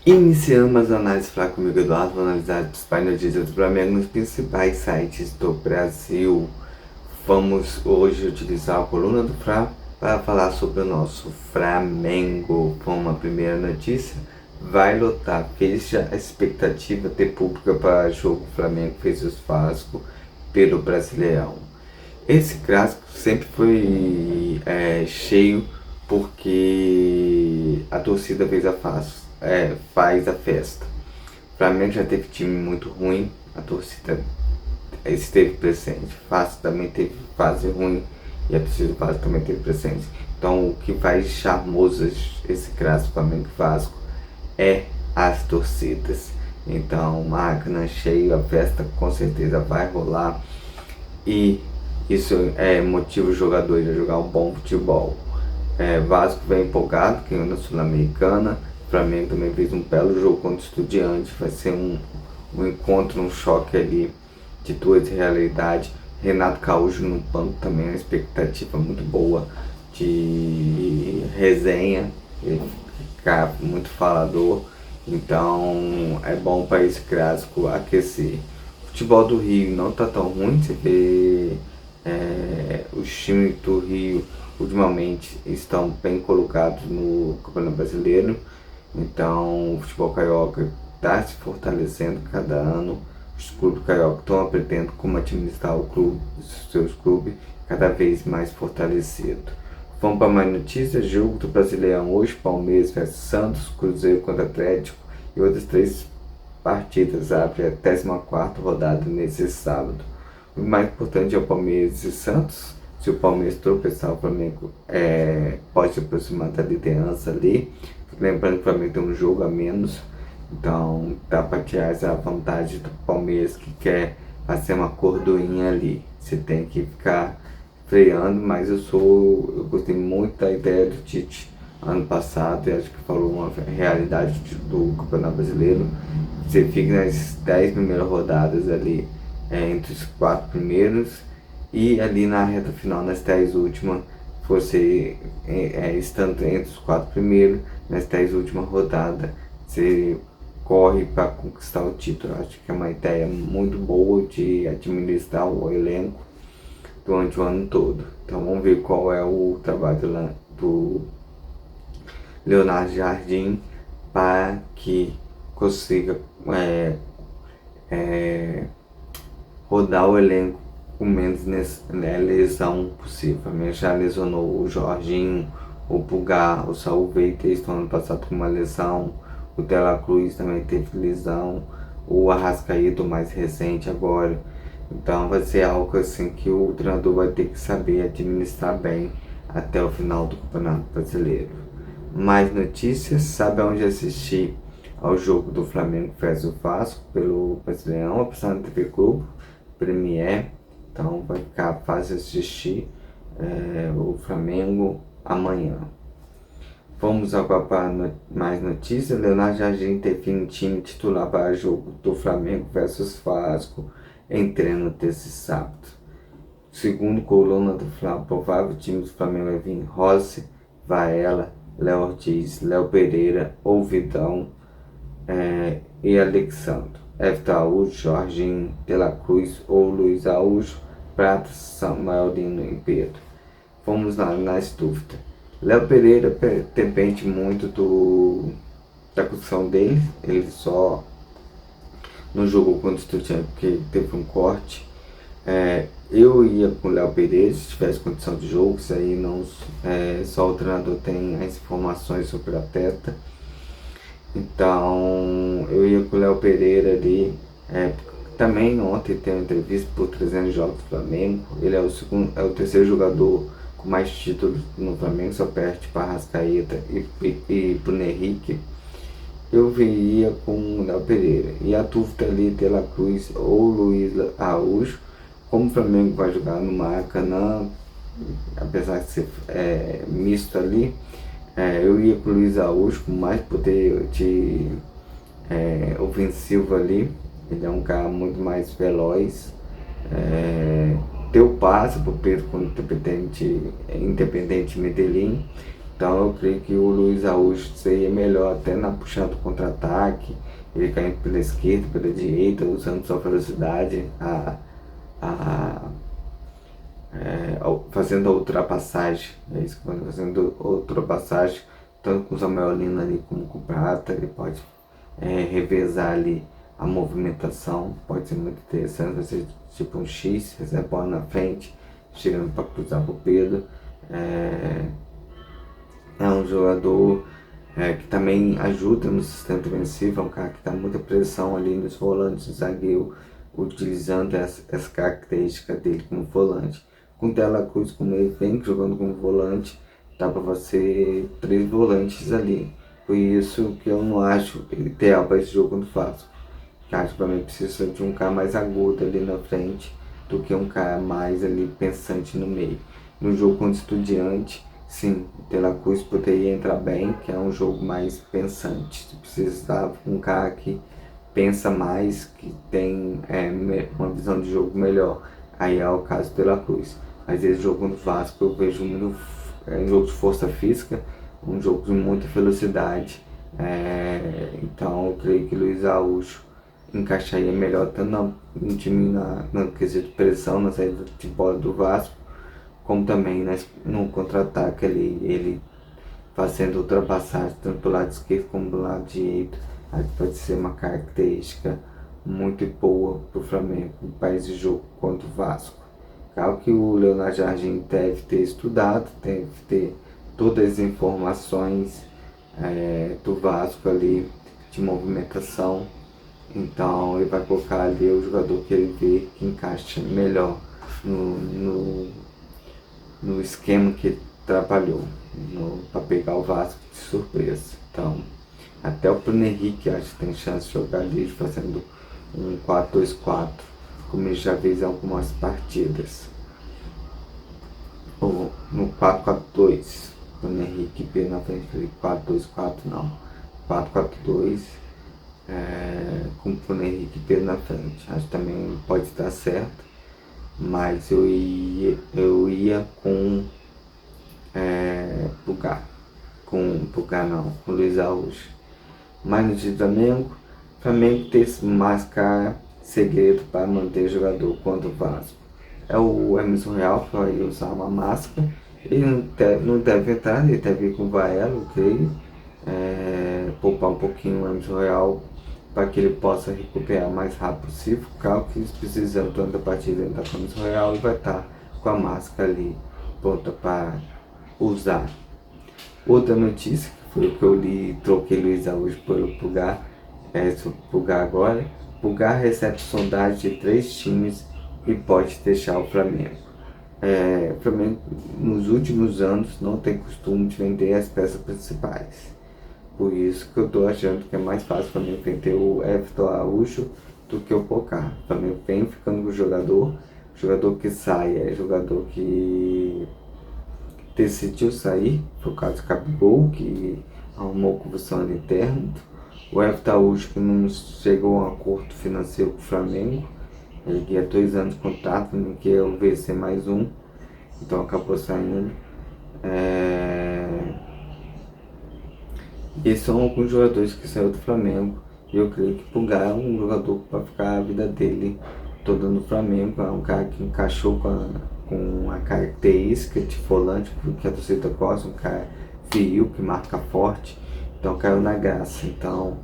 Iniciando as análises Flá comigo, Eduardo, vou analisar as principais notícias do Flamengo nos principais sites do Brasil. Vamos hoje utilizar a coluna do Flá para falar sobre o nosso Flamengo. Como a primeira notícia, vai lotar. Fez já a expectativa ter público para jogo Flamengo versus Vasco pelo Brasileirão. Esse clássico sempre foi cheio porque a torcida faz a festa. O Flamengo já teve time muito ruim, a torcida esteve presente. Vasco também teve fase ruim e a torcida do Vasco também teve presente. Então o que faz charmoso esse clássico Flamengo e Vasco é as torcidas. Então, máquina cheia, a festa com certeza vai rolar e isso motiva os jogadores a jogar um bom futebol. Vasco vem empolgado, que na Sul-Americana. Flamengo também fez um belo jogo contra o Estudiantes. Vai ser um encontro, um choque ali de duas realidades. Renato Gaúcho no banco também, uma expectativa muito boa de resenha. Ele fica muito falador. Então é bom para esse clássico aquecer. O futebol do Rio não tá tão ruim. Você vê os times do Rio ultimamente estão bem colocados no Campeonato Brasileiro. Então o futebol carioca está se fortalecendo cada ano. Os clubes carioca estão aprendendo como administrar os seus clubes cada vez mais fortalecido. Vamos para mais notícias. Jogo do Brasileirão hoje: Palmeiras vs Santos, Cruzeiro contra Atlético e outras 3 partidas. Abre a 14ª rodada nesse sábado. O mais importante é o Palmeiras e Santos. Se o Palmeiras tropeçar, o Flamengo pode se aproximar da liderança ali. Lembrando que o Flamengo tem um jogo a menos, então dá para tirar essa vantagem do Palmeiras que quer fazer uma cordoinha ali. Você tem que ficar freando, mas eu gostei muito da ideia do Tite ano passado e acho que falou uma realidade do Campeonato Brasileiro. Você fica nas 10 primeiras rodadas ali, entre os 4 primeiros, e ali na reta final, nas 10 últimas, você estando entre os 4 primeiros, nas 10 últimas rodadas, você corre para conquistar o título. Acho que é uma ideia muito boa de administrar o elenco durante o ano todo. Então vamos ver qual é o trabalho lá do Leonardo Jardim para que consiga rodar o elenco com menos lesão possível. A já lesionou o Jorginho, o Pulgar, o Saul Veiga estão ano passado com uma lesão, o De La Cruz também teve lesão, o Arrascaeta mais recente agora. Então vai ser algo assim que o treinador vai ter que saber administrar bem até o final do Campeonato Brasileiro. Mais notícias: sabe onde assistir ao jogo do Flamengo versus Vasco pelo Brasileirão? A na TV Globo, Premier. Então vai ficar fácil assistir o Flamengo amanhã. Vamos agora para mais notícias. Leonardo Jardim define time titular para o jogo do Flamengo versus Vasco em treino desse sábado. Segundo coluna do Flamengo, provável time do Flamengo vai vir Rossi, Varela, Léo Ortiz, Léo Pereira ou Vidão e Alexandre. Everton Araújo, Jorginho, De La Cruz ou Luiz Araújo, Prata, Samuel Lino e Pedro. Vamos lá nas dúvidas. Léo Pereira depende muito da construção dele. Ele só não jogou contra o Estudiantes porque teve um corte. Eu ia com o Léo Pereira se tivesse condição de jogo. Isso aí não, só o treinador tem as informações sobre o atleta. Então eu ia com o Léo Pereira ali. Também ontem tem uma entrevista por 300 jogos do Flamengo. Ele é o terceiro jogador com mais títulos no Flamengo, só perde para Arrascaeta e Bruno Henrique. Eu ia com o Léo Pereira. E a dúvida ali, De La Cruz ou Luiz Araújo. Como o Flamengo vai jogar no Maracanã, apesar de ser misto ali, eu ia com o Luiz Araújo, com mais poder ofensivo ali. Ele é um cara muito mais veloz. Deu passe para o Pedro com o Independente Medellín. Então eu creio que o Luiz Araújo seria melhor até na puxada do contra-ataque, ele caindo pela esquerda, pela direita, usando sua velocidade, a, fazendo a ultrapassagem, é isso, fazendo a ultrapassagem, tanto com o Samuel Lino ali como com o Prata, ele pode revezar ali a movimentação, pode ser muito interessante, vai ser tipo um X, recebe a bola na frente, chegando para cruzar para o Pedro. É um jogador que também ajuda no sistema defensivo, é um cara que dá muita pressão ali nos volantes do zagueiro, utilizando essa característica dele como volante. Com o Dela Cruz, como ele vem jogando como volante, dá para você 3 volantes ali. Por isso que eu não acho ideal para esse jogo contra o Vasco. Acho que para mim precisa de um cara mais agudo ali na frente do que um cara mais ali pensante no meio. No jogo contra o Estudiante, sim, o De La Cruz poderia entrar bem, que é um jogo mais pensante. Você precisa de um cara que pensa mais, que tem uma visão de jogo melhor. Aí é o caso do De La Cruz. Mas esse jogo contra o Vasco eu vejo muito um jogo de força física, um jogo de muita velocidade. Então eu creio que Luiz Araújo encaixaria melhor tanto no time no quesito pressão, na saída de bola do Vasco, como também no contra-ataque ele fazendo ultrapassagem tanto do lado esquerdo como do lado direito. Acho que pode ser uma característica muito boa para o Flamengo para esse jogo contra o Vasco. Claro que o Leonardo Jardim deve ter estudado, deve ter todas as informações do Vasco ali, de movimentação. Então ele vai colocar ali o jogador que ele vê que encaixa melhor no esquema que ele trabalhou para pegar o Vasco de surpresa. Então, até o Bruno Henrique acho que tem chance de jogar ali fazendo um 4-2-4, como ele já fez em algumas partidas. Ou no 4-4-2, Bruno Henrique P na frente, 4-2-4 não, 4-4-2. Com o Bruno Henrique Pedro na frente. Acho que também pode dar certo, mas eu ia com Pulgar não, com Luiz Araújo. Mas no time do Flamengo tem esse máscara segredo para manter o jogador contra o Vasco. É o Emerson Real que vai usar uma máscara. Ele não deve entrar, ele deve ir com o Varela, eu creio. Poupar um pouquinho o Emerson Real para que ele possa recuperar o mais rápido possível. Claro que eles precisam durante a partida entrar com o Emerson Real e vai estar com a máscara ali pronta para usar. Outra notícia, que foi o que eu li, troquei Luiz Araújo pelo Pulgar, sobre o Pulgar agora. Pulgar recebe sondagem de 3 times e pode deixar o Flamengo. O Flamengo nos últimos anos não tem costume de vender as peças principais. Por isso que eu estou achando que é mais fácil para mim vender o Everton Araújo do que o Pulgar. O Flamengo vem ficando com o jogador que sai é jogador que decidiu sair, por causa do Gabigol, que arrumou confusão ali interna. O Everton Araújo que não chegou a um acordo financeiro com o Flamengo, ele queria 2 anos de contrato, não queria o VC mais um, então acabou saindo. Esses são alguns jogadores que saíram do Flamengo, e eu creio que Pulgar é um jogador para ficar a vida dele toda no Flamengo. É um cara que encaixou com a característica de volante que a torcida gosta, um cara frio, que marca forte, então caiu na graça. Então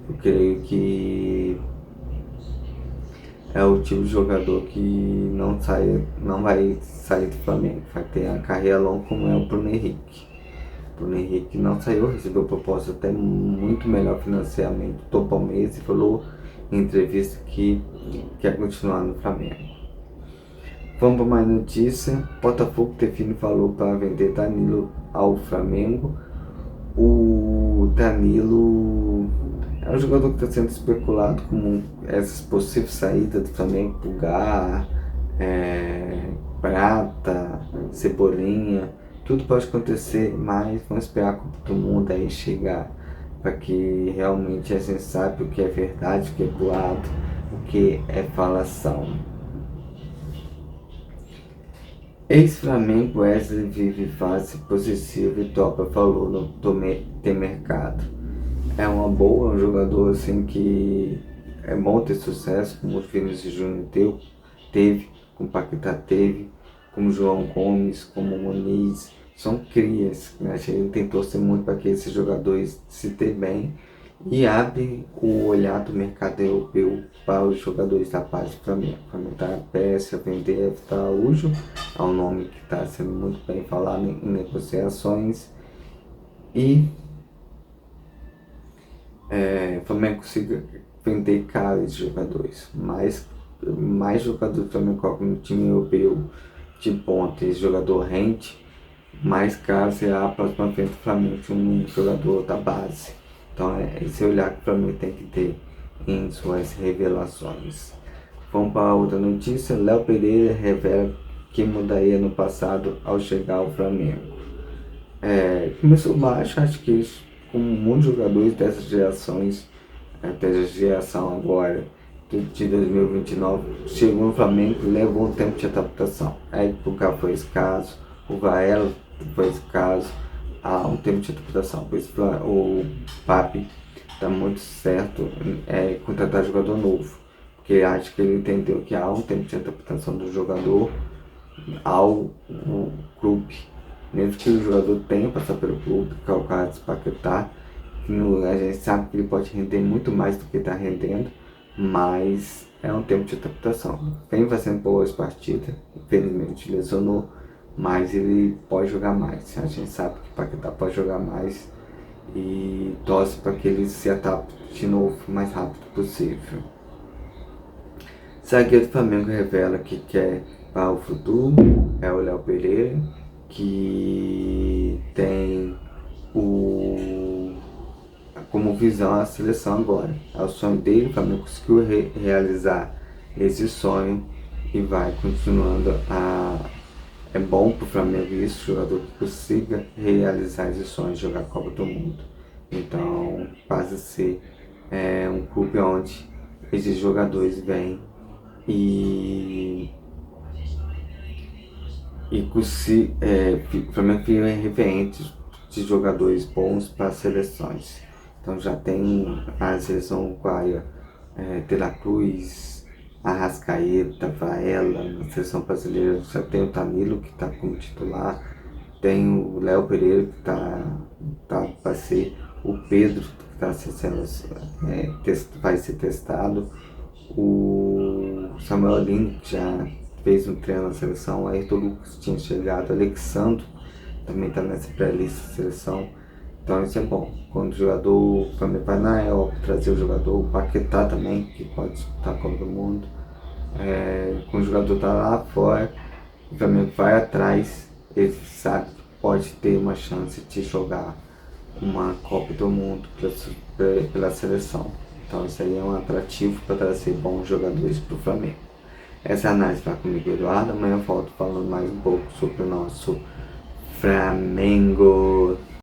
eu creio que é o tipo de jogador que não vai sair do Flamengo, vai ter a carreira longa como é o Bruno Henrique. O Bruno Henrique não saiu, recebeu proposta até muito melhor financeiramente do Palmeiras e falou em entrevista que quer continuar no Flamengo. Vamos para mais notícia. Botafogo define valor para vender Danilo ao Flamengo. O Danilo é um jogador que está sendo especulado como essas possíveis saídas do Flamengo, Pulgar, Prata, Cebolinha. Tudo pode acontecer, mas vamos esperar a Copa do Mundo aí chegar para que realmente a gente saiba o que é verdade, o que é boato, o que é falação. Ex-Flamengo Wesley vive fase possessiva e topa valor no ter mercado. É uma boa, um jogador assim que é bom ter sucesso, como o Vinícius Júnior teve, como o Paquetá teve, como o João Gomes, como o Muniz. São crias, né? A gente tem que torcer muito para que esses jogadores se dêem bem e abre o olhar do mercado europeu para os jogadores da base do Flamengo. O Flamengo está prestes a vender Everton Araújo, é um nome que está sendo muito bem falado em negociações. E o Flamengo consiga vender caros jogadores. Mais jogadores do Flamengo coloca no time europeu de ponta, esse jogador rende, mais caro será a próxima vez do Flamengo de um jogador da base. Então é esse olhar que o Flamengo tem que ter em suas revelações. Vamos para outra notícia. Léo Pereira revela que mudaria no passado ao chegar ao Flamengo. Começou baixo, acho que com muitos jogadores dessas gerações, dessa geração agora de 2029, chegou no Flamengo e levou um tempo de adaptação. A época foi escasso, o Varela foi escasso, há um tempo de adaptação. Por isso o Papi está muito certo contratar jogador novo, porque acho que ele entendeu que há um tempo de adaptação do jogador ao clube. Mesmo que o jogador tenha passado pelo clube, que é o caso do Paquetá, a gente sabe que ele pode render muito mais do que está rendendo, mas é um tempo de adaptação. Vem fazendo boas partidas, infelizmente lesionou, mas ele pode jogar mais. A gente sabe que o Paquetá pode jogar mais e torce para que ele se adapte de novo o mais rápido possível. Zagueiro do Flamengo revela que quer para o futuro é o Léo Pereira, que tem como visão a seleção agora. É o sonho dele, o Flamengo conseguiu realizar esse sonho e vai continuando a. É bom para o Flamengo isso, o jogador que consiga realizar esse sonho de jogar a Copa do Mundo. Então passa a ser um clube onde esses jogadores vêm e o Flamengo fica referente de jogadores bons para as seleções. Então já tem a seleção uruguaia, De La Cruz, Arrascaeta, Varela. Na seleção brasileira já tem o Danilo que está como titular, tem o Léo Pereira que para ser, o Pedro que vai ser testado, o Samuel Lino que já fez um treino na seleção, Ayrton Lucas tinha chegado, Alexandre também está nessa pré-lista de seleção. Então isso é bom. Quando o jogador também vai na Europa trazer o jogador, o Paquetá também, que pode disputar a Copa do Mundo. Quando o jogador está lá fora, o Flamengo vai atrás, ele sabe que pode ter uma chance de jogar uma Copa do Mundo pela seleção. Então isso aí é um atrativo para trazer bons jogadores para o Flamengo. Essa análise vai comigo, Eduardo. Amanhã eu volto falando mais um pouco sobre o nosso Flamengo.